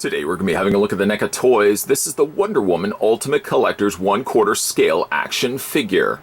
Today we're going to be having a look at the NECA toys. This is the Wonder Woman Ultimate Collector's 1/4 scale action figure.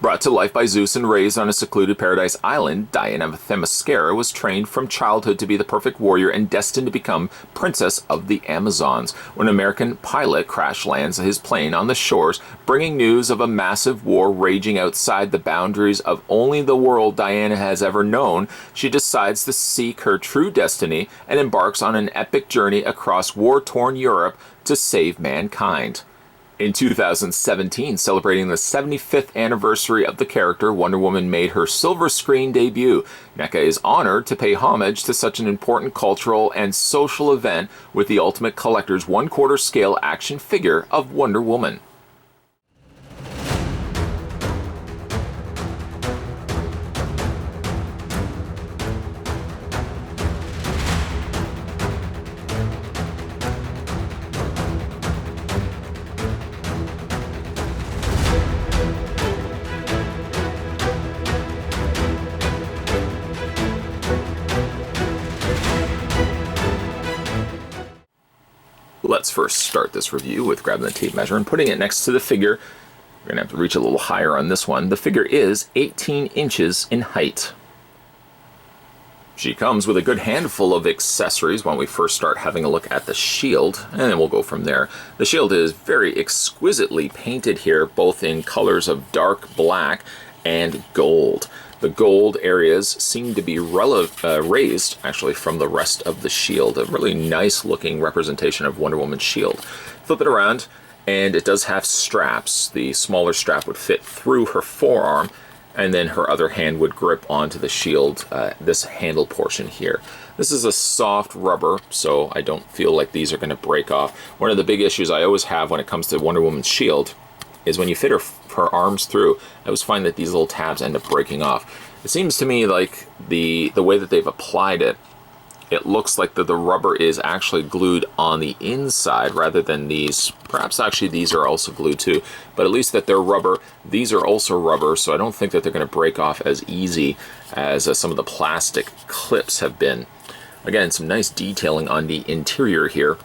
Brought to life by Zeus and raised on a secluded paradise island, Diana Themyscira was trained from childhood to be the perfect warrior and destined to become Princess of the Amazons. When an American pilot crash lands his plane on the shores, bringing news of a massive war raging outside the boundaries of only the world Diana has ever known, she decides to seek her true destiny and embarks on an epic journey across war-torn Europe to save mankind. In 2017, celebrating the 75th anniversary of the character, Wonder Woman made her silver screen debut. NECA is honored to pay homage to such an important cultural and social event with the Ultimate Collector's 1/4 scale action figure of Wonder Woman. Let's first start this review with grabbing the tape measure and putting it next to the figure. We're going to have to reach a little higher on this one. The figure is 18 inches in height. She comes with a good handful of accessories when we first start having a look at the shield, and then we'll go from there. The shield is very exquisitely painted here, both in colors of dark black and gold. The gold areas seem to be raised, actually, from the rest of the shield. A really nice looking representation of Wonder Woman's shield. Flip it around, and it does have straps. The smaller strap would fit through her forearm, and then her other hand would grip onto the shield, this handle portion here. This is a soft rubber, so I don't feel like these are going to break off. One of the big issues I always have when it comes to Wonder Woman's shield is when you fit her arms through, I always find that these little tabs end up breaking off. It seems to me like the way that they've applied it, it looks like the rubber is actually glued on the inside rather than these. Perhaps actually these are also glued too, but at least that they're rubber. These are also rubber, so I don't think that they're going to break off as easy as some of the plastic clips have been. Again, some nice detailing on the interior here.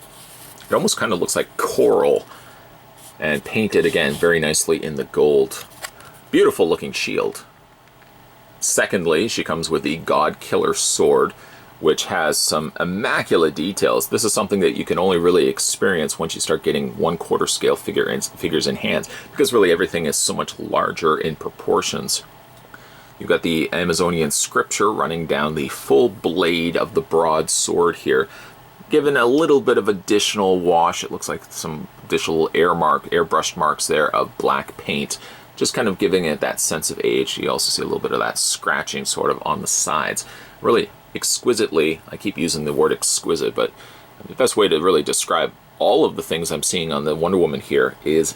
It almost kind of looks like coral, and painted again very nicely in the gold. Beautiful looking shield. Secondly, she comes with the God Killer sword, which has some immaculate details. This is something that you can only really experience once you start getting 1/4 scale figures in hands, because really everything is so much larger in proportions. You've got the Amazonian scripture running down the full blade of the broad sword here. Given a little bit of additional wash, it looks like some additional airbrushed marks there of black paint, just kind of giving it that sense of age. You also see a little bit of that scratching sort of on the sides. Really exquisitely, I keep using the word exquisite, but the best way to really describe all of the things I'm seeing on the Wonder Woman here is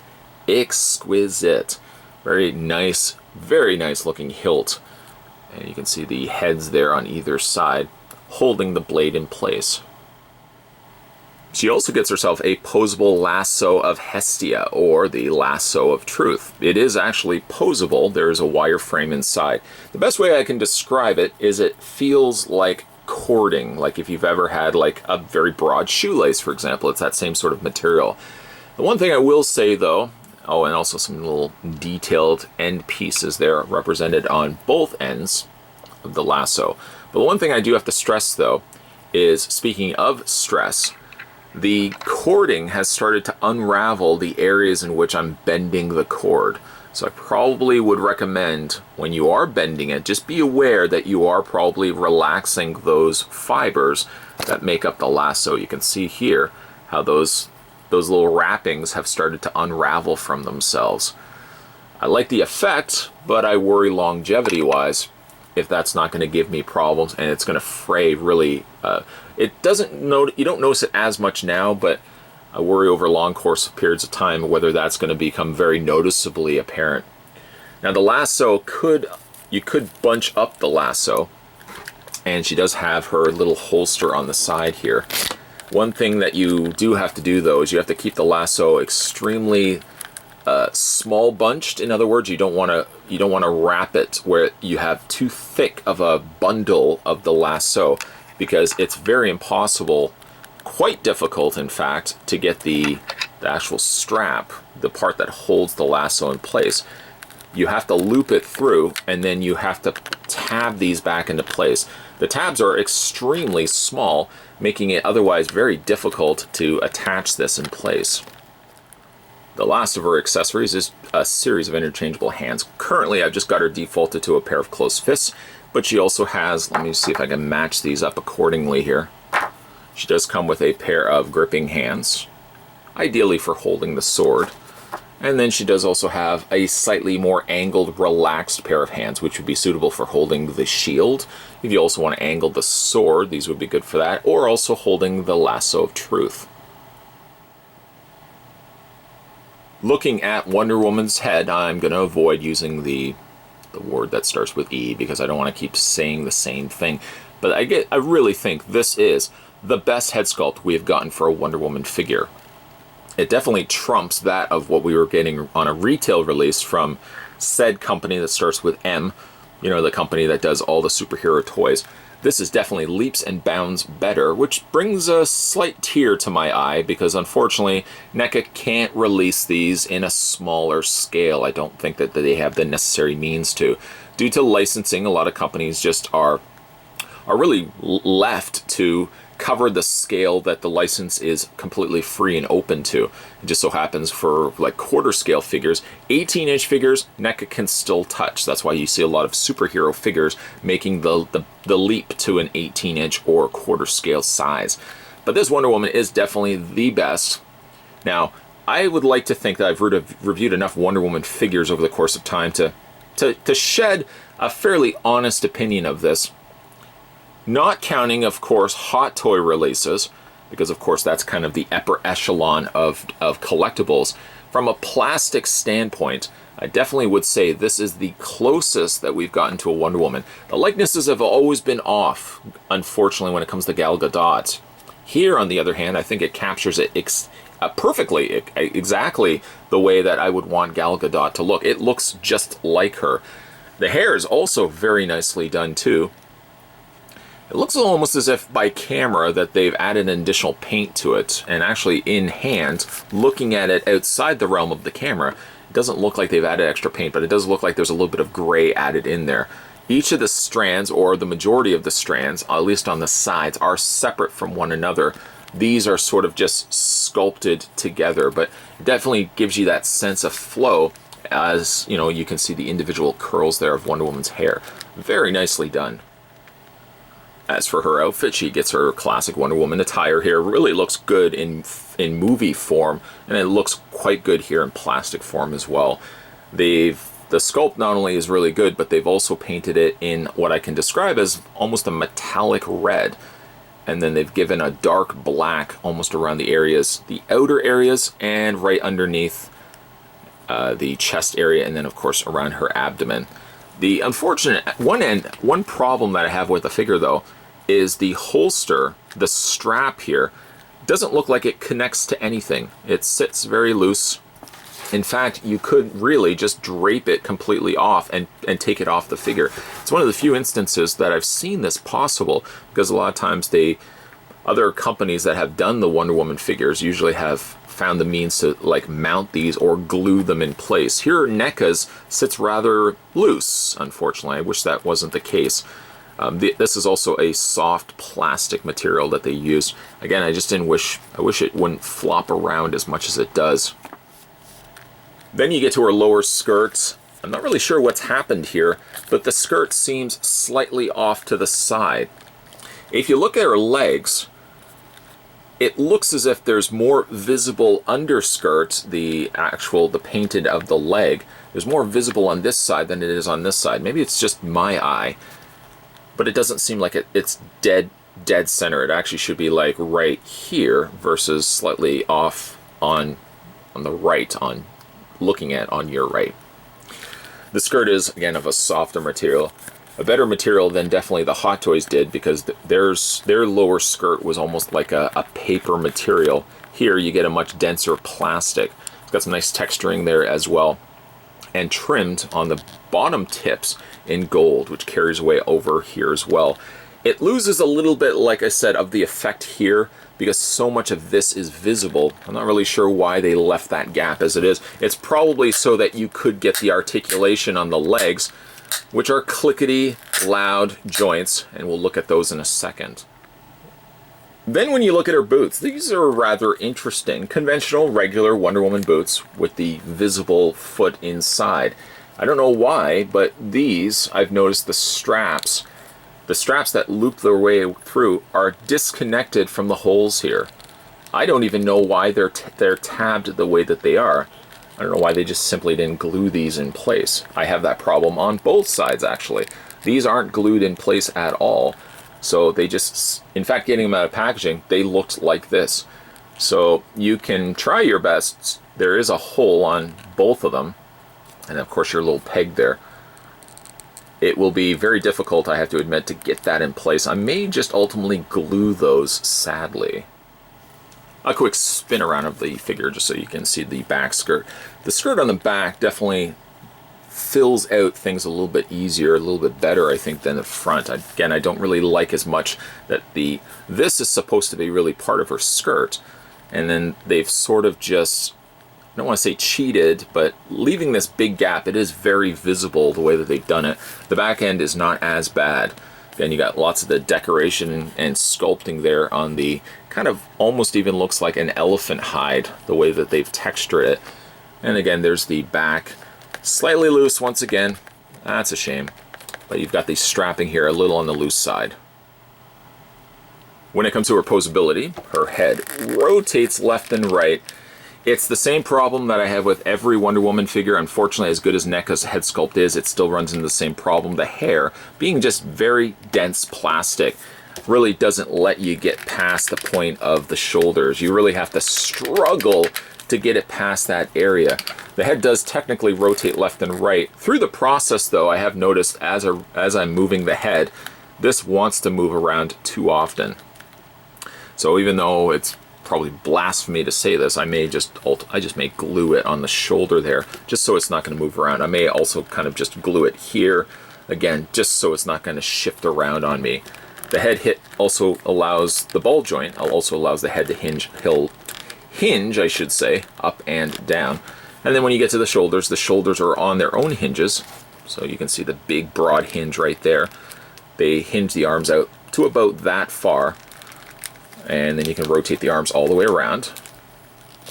exquisite. Very nice looking hilt. And you can see the heads there on either side holding the blade in place. She also gets herself a posable lasso of Hestia, or the lasso of truth. It is actually posable. There is a wire frame inside. The best way I can describe it is it feels like cording, like if you've ever had like a very broad shoelace, for example. It's that same sort of material. The one thing I will say though, Oh, and also some little detailed end pieces there represented on both ends of the lasso. But the one thing I do have to stress, though, is speaking of stress, the cording has started to unravel the areas in which I'm bending the cord. So I probably would recommend when you are bending it, just be aware that you are probably relaxing those fibers that make up the lasso. You can see here how those little wrappings have started to unravel from themselves. I like the effect, but I worry longevity-wise if that's not going to give me problems and it's going to fray really. You don't notice it as much now, but I worry over long course of periods of time whether that's going to become very noticeably apparent. Now the lasso you could bunch up the lasso, and she does have her little holster on the side here. One thing that you do have to do, though, is you have to keep the lasso extremely small bunched. In other words, you don't want to wrap it where you have too thick of a bundle of the lasso, because it's very impossible, quite difficult in fact, to get the actual strap, the part that holds the lasso in place. You have to loop it through, and then you have to tab these back into place. The tabs are extremely small, making it otherwise very difficult to attach this in place. The last of her accessories is a series of interchangeable hands. Currently, I've just got her defaulted to a pair of closed fists, but she also has, let me see if I can match these up accordingly here. She does come with a pair of gripping hands, ideally for holding the sword. And then she does also have a slightly more angled, relaxed pair of hands, which would be suitable for holding the shield. If you also want to angle the sword, these would be good for that, or also holding the lasso of truth. Looking at Wonder Woman's head, I'm going to avoid using the word that starts with E, because I don't want to keep saying the same thing. But I really think this is the best head sculpt we have gotten for a Wonder Woman figure. It definitely trumps that of what we were getting on a retail release from said company that starts with M, you know, the company that does all the superhero toys. This is definitely leaps and bounds better, which brings a slight tear to my eye, because unfortunately NECA can't release these in a smaller scale. I don't think that they have the necessary means to. Due to licensing, a lot of companies just are really left to cover the scale that the license is completely free and open to. It just so happens for like quarter scale figures, 18-inch figures, NECA can still touch. That's why you see a lot of superhero figures making the leap to an 18-inch or quarter scale size. But this Wonder Woman is definitely the best. Now, I would like to think that I've reviewed enough Wonder Woman figures over the course of time to shed a fairly honest opinion of this. Not counting, of course, hot toy releases, because of course that's kind of the upper echelon of collectibles. From a plastic standpoint, I definitely would say this is the closest that we've gotten to a Wonder Woman. The likenesses have always been off, unfortunately, when it comes to Gal Gadot. Here, on the other hand, I think it captures it perfectly, exactly the way that I would want Gal Gadot to look. It looks just like her. The hair is also very nicely done too. It looks almost as if by camera that they've added an additional paint to it, and actually in hand, looking at it outside the realm of the camera, it doesn't look like they've added extra paint, but it does look like there's a little bit of gray added in there. Each of the strands, or the majority of the strands, at least on the sides, are separate from one another. These are sort of just sculpted together, but it definitely gives you that sense of flow, as you know, you can see the individual curls there of Wonder Woman's hair. Very nicely done. As for her outfit, she gets her classic Wonder Woman attire here. Really looks good in movie form, and it looks quite good here in plastic form as well. The sculpt not only is really good, but they've also painted it in what I can describe as almost a metallic red. And then they've given a dark black almost around the areas, the outer areas, and right underneath the chest area, and then of course around her abdomen. The unfortunate one problem that I have with the figure though is the holster, the strap here, doesn't look like it connects to anything. It sits very loose. In fact, you could really just drape it completely off and take it off the figure. It's one of the few instances that I've seen this possible, because a lot of times other companies that have done the Wonder Woman figures usually have found the means to like mount these or glue them in place. Here NECA's sits rather loose, unfortunately. I wish that wasn't the case. This is also a soft plastic material that they use. Again, I wish it wouldn't flop around as much as it does. Then you get to her lower skirt. I'm not really sure what's happened here, but the skirt seems slightly off to the side. If you look at her legs, it looks as if there's more visible underskirt, the painted of the leg. There's more visible on this side than it is on this side. Maybe it's just my eye, but it doesn't seem like it's dead center. It actually should be like right here versus slightly off on the right, looking at on your right. The skirt is, again, of a softer material. A better material than definitely the Hot Toys did, because their lower skirt was almost like a paper material. Here you get a much denser plastic. It's got some nice texturing there as well, and trimmed on the bottom tips in gold, which carries away over here as well. It loses a little bit, like I said, of the effect here because so much of this is visible. I'm not really sure why they left that gap as it is. It's probably so that you could get the articulation on the legs, which are clickety loud joints, and we'll look at those in a second. Then when you look at her boots, these are rather interesting. Conventional, regular Wonder Woman boots with the visible foot inside. I don't know why, but these, I've noticed the straps that loop their way through are disconnected from the holes here. I don't even know why they're tabbed the way that they are. I don't know why they just simply didn't glue these in place. I have that problem on both sides, actually. These aren't glued in place at all. So they just, in fact, getting them out of packaging, they looked like this. So you can try your best. There is a hole on both of them. And of course your little peg there. It will be very difficult, I have to admit, to get that in place. I may just ultimately glue those, sadly. A quick spin around of the figure just so you can see the back skirt. The skirt on the back definitely fills out things a little bit easier, a little bit better, I think, than the front. Again, I don't really like as much that this is supposed to be really part of her skirt, and then they've sort of just, I don't want to say cheated, but leaving this big gap. It is very visible the way that they've done it. The back end is not as bad. Again, you got lots of the decoration and sculpting there on the kind of almost even looks like an elephant hide, the way that they've textured it. And again, there's the back. Slightly loose once again. That's a shame. But you've got the strapping here a little on the loose side. When it comes to her posability, her head rotates left and right. It's the same problem that I have with every Wonder Woman figure. Unfortunately, as good as NECA's head sculpt is, it still runs into the same problem. The hair, being just very dense plastic, really doesn't let you get past the point of the shoulders. You really have to struggle to get it past that area. The head does technically rotate left and right. Through the process, though, I have noticed as I'm moving the head, this wants to move around too often. So even though it's probably blasphemy to say this, I just may glue it on the shoulder there, just so it's not going to move around. I may also kind of just glue it here, again, just so it's not going to shift around on me. The head hit also allows the ball joint, also allows the head to hinge, I should say, up and down. And then when you get to the shoulders are on their own hinges, so you can see the big broad hinge right there. They hinge the arms out to about that far, and then you can rotate the arms all the way around.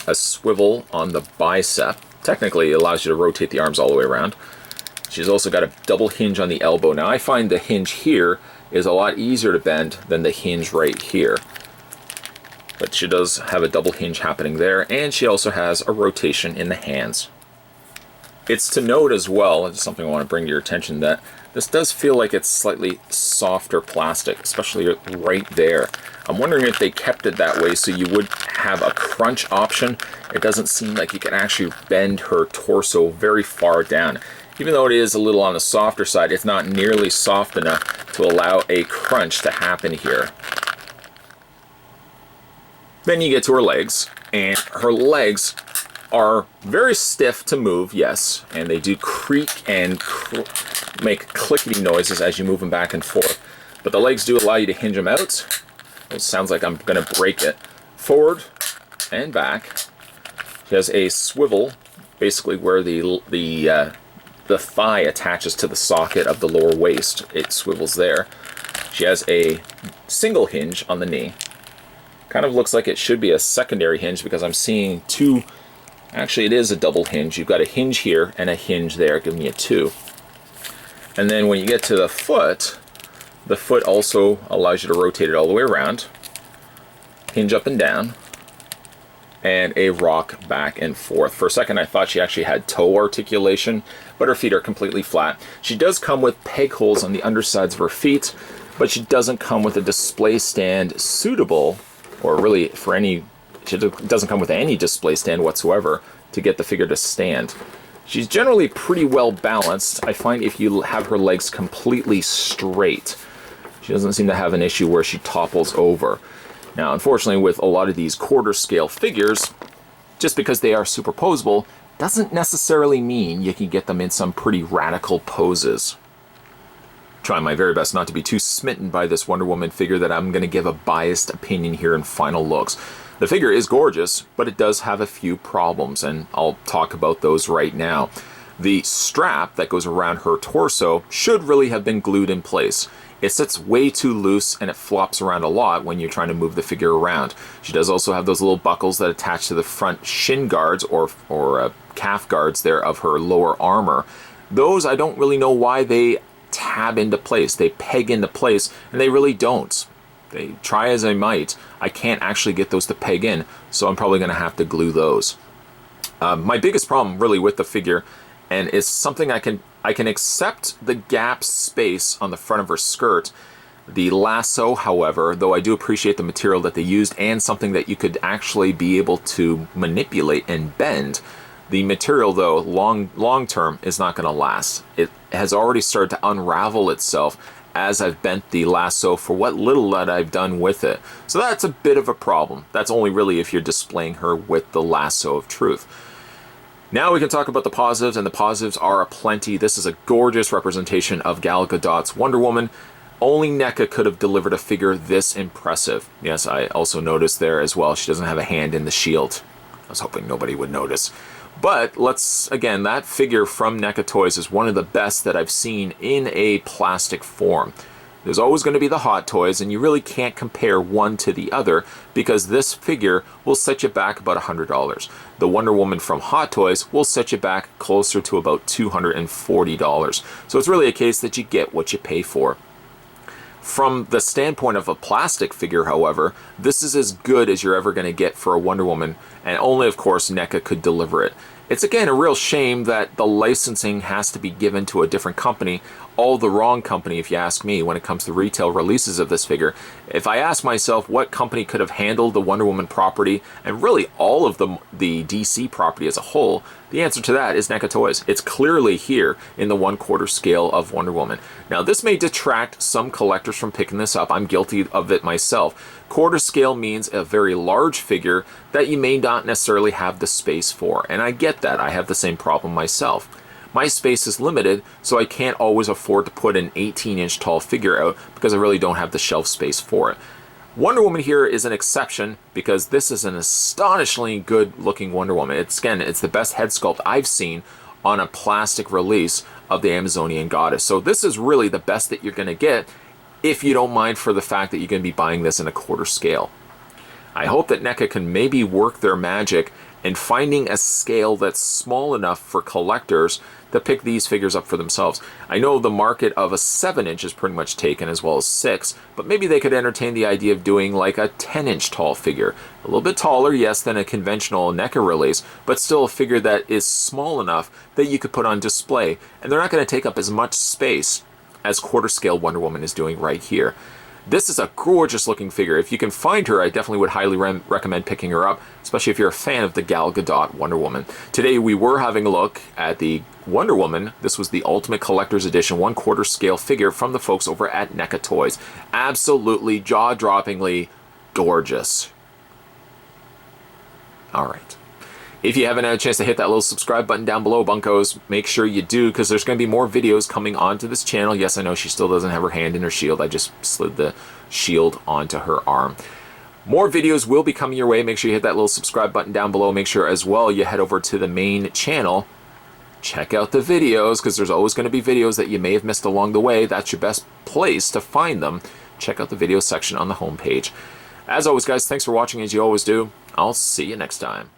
A swivel on the bicep technically allows you to rotate the arms all the way around. She's also got a double hinge on the elbow. Now I find the hinge here is a lot easier to bend than the hinge right here. But she does have a double hinge happening there, and she also has a rotation in the hands. It's to note as well, it's something I want to bring to your attention, that this does feel like it's slightly softer plastic, especially right there. I'm wondering if they kept it that way so you would have a crunch option. It doesn't seem like you can actually bend her torso very far down. Even though it is a little on the softer side, it's not nearly soft enough to allow a crunch to happen here. Then you get to her legs, and her legs are very stiff to move, yes, and they do creak and make clickety noises as you move them back and forth. But the legs do allow you to hinge them out. It sounds like I'm going to break it. Forward and back. She has a swivel, basically where the thigh attaches to the socket of the lower waist. It swivels there. She has a single hinge on the knee. Kind of looks like it should be a secondary hinge because I'm seeing two. Actually, it is a double hinge. You've got a hinge here and a hinge there, giving you two. And then when you get to the foot also allows you to rotate it all the way around, hinge up and down, and a rock back and forth. For a second, I thought she actually had toe articulation, but her feet are completely flat. She does come with peg holes on the undersides of her feet, but she doesn't come with a display stand suitable, or really for any, she doesn't come with any display stand whatsoever to get the figure to stand. She's generally pretty well balanced. I find if you have her legs completely straight, she doesn't seem to have an issue where she topples over. Now, unfortunately, with a lot of these quarter scale figures, just because they are superposable doesn't necessarily mean you can get them in some pretty radical poses. Trying my very best not to be too smitten by this Wonder Woman figure that I'm going to give a biased opinion here in final looks. The figure is gorgeous, but it does have a few problems, and I'll talk about those right now. The strap that goes around her torso should really have been glued in place. It sits way too loose and it flops around a lot when you're trying to move the figure around. She does also have those little buckles that attach to the front shin guards or calf guards there of her lower armor. Those, I don't really know why they tab into place. They peg into place, and they really don't. They try as I might, I can't actually get those to peg in, so I'm probably going to have to glue those. My biggest problem really with the figure, and it's something I can accept the gap space on the front of her skirt. The lasso, however, though I do appreciate the material that they used and something that you could actually be able to manipulate and bend, the material, though, long term is not going to last. It has already started to unravel itself as I've bent the lasso for what little that I've done with it. So that's a bit of a problem. That's only really if you're displaying her with the lasso of truth. Now we can talk about the positives, and the positives are aplenty. This is a gorgeous representation of Gal Gadot's Wonder Woman. Only NECA could have delivered a figure this impressive. Yes, I also noticed there as well, she doesn't have a hand in the shield. I was hoping nobody would notice. But again, that figure from NECA Toys is one of the best that I've seen in a plastic form. There's always going to be the Hot Toys, and you really can't compare one to the other because this figure will set you back about $100. The Wonder Woman from Hot Toys will set you back closer to about $240. So it's really a case that you get what you pay for. From the standpoint of a plastic figure, however, this is as good as you're ever going to get for a Wonder Woman, and only, of course, NECA could deliver it. It's again a real shame that the licensing has to be given to a different company, all the wrong company if you ask me when it comes to retail releases of this figure. If I ask myself what company could have handled the Wonder Woman property, and really all of the DC property as a whole, the answer to that is NECA Toys. It's clearly here in the 1/4 scale of Wonder Woman. Now this may detract some collectors from picking this up. I'm guilty of it myself. Quarter scale means a very large figure that you may not necessarily have the space for, and I get that. I have the same problem myself. My space is limited, so I can't always afford to put an 18-inch tall figure out because I really don't have the shelf space for it. Wonder Woman here is an exception because this is an astonishingly good looking Wonder Woman. It's the best head sculpt I've seen on a plastic release of the Amazonian Goddess. So this is really the best that you're going to get if you don't mind for the fact that you're going to be buying this in a quarter scale. I hope that NECA can maybe work their magic in finding a scale that's small enough for collectors to pick these figures up for themselves. I know the market of a 7-inch is pretty much taken, as well as 6, but maybe they could entertain the idea of doing like a 10-inch tall figure. A little bit taller, yes, than a conventional NECA release, but still a figure that is small enough that you could put on display, and they're not going to take up as much space as quarter scale Wonder Woman is doing right here. This is a gorgeous looking figure. If you can find her, I definitely would highly recommend picking her up, especially if you're a fan of the Gal Gadot Wonder Woman. Today we were having a look at the Wonder Woman. This was the Ultimate Collector's Edition 1/4 scale figure from the folks over at NECA Toys. Absolutely jaw-droppingly gorgeous. Alright. If you haven't had a chance to hit that little subscribe button down below, bunkos, make sure you do, because there's going to be more videos coming onto this channel. Yes, I know she still doesn't have her hand in her shield. I just slid the shield onto her arm. More videos will be coming your way. Make sure you hit that little subscribe button down below. Make sure as well you head over to the main channel. Check out the videos, because there's always going to be videos that you may have missed along the way. That's your best place to find them. Check out the video section on the homepage. As always, guys, thanks for watching as you always do. I'll see you next time.